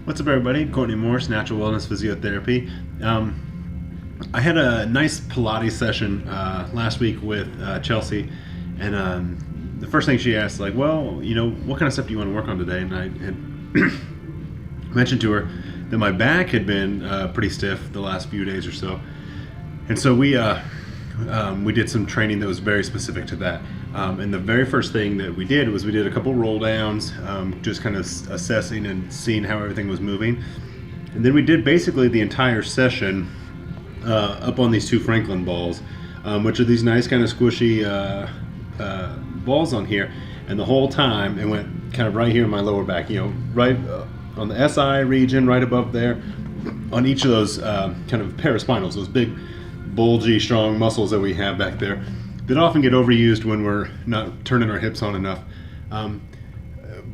What's up, everybody? Courtney Morse, Natural Wellness Physiotherapy. I had a nice Pilates session last week with Chelsea, and the first thing she asked, like, well, what kind of stuff do you want to work on today? And I had mentioned to her that my back had been pretty stiff the last few days or so, and so we did some training that was very specific to that. And the very first thing that we did was we did a couple roll downs, just kind of assessing and seeing how everything was moving. And then we did basically the entire session up on these two Franklin balls, which are these nice kind of squishy balls on here. And the whole time it went kind of right here in my lower back, right on the SI region, right above there, on each of those kind of paraspinals, those big, bulgy, strong muscles that we have back there that often get overused when we're not turning our hips on enough.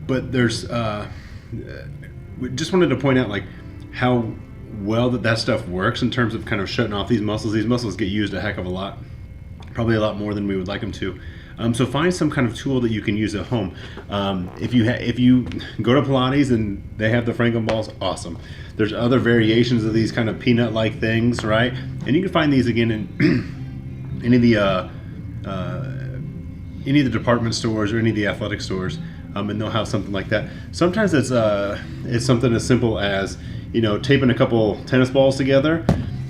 But there's, we just wanted to point out like how well that stuff works in terms of kind of shutting off these muscles. These muscles get used a heck of a lot, probably a lot more than we would like them to. So find some kind of tool that you can use at home. If you go to Pilates and they have the Franklin balls, awesome. There's other variations of these kind of peanut-like things, right? And you can find these again in any of the department stores or any of the athletic stores, and they'll have something like that. Sometimes it's something as simple as taping a couple tennis balls together.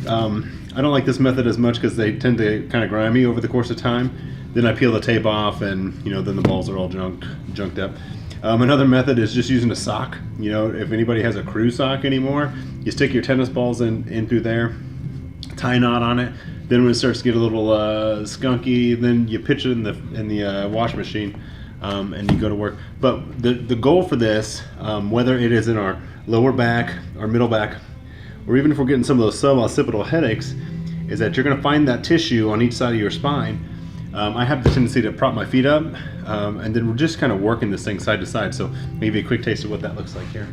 I don't like this method as much because they tend to kind of grimy over the course of time. Then I peel the tape off, and then the balls are all junked up. Another method is just using a sock. If anybody has a crew sock anymore, you stick your tennis balls in through there, tie a knot on it. Then when it starts to get a little skunky, then you pitch it in the wash machine, and you go to work. But the goal for this, whether it is in our lower back, our middle back, or even if we're getting some of those suboccipital headaches, is that you're going to find that tissue on each side of your spine. I have the tendency to prop my feet up, and then we're just kind of working this thing side to side. So maybe a quick taste of what that looks like here.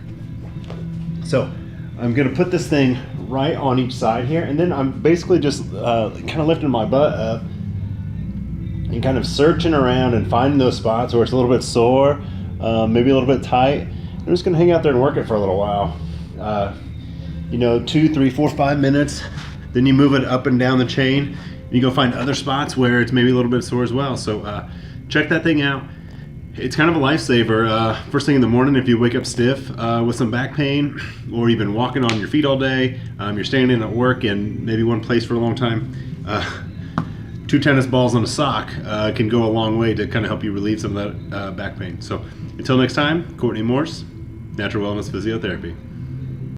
So I'm going to put this thing right on each side here, and then I'm basically just kind of lifting my butt up and kind of searching around and finding those spots where it's a little bit sore, maybe a little bit tight. I'm just going to hang out there and work it for a little while. 2, 3, 4, 5 minutes. Then you move it up and down the chain. You go find other spots where it's maybe a little bit sore as well. So check that thing out. It's kind of a lifesaver. First thing in the morning, if you wake up stiff with some back pain, or you've been walking on your feet all day, you're standing at work in maybe one place for a long time, 2 tennis balls on a sock can go a long way to kind of help you relieve some of that back pain. So until next time, Courtney Morse, Natural Wellness Physiotherapy.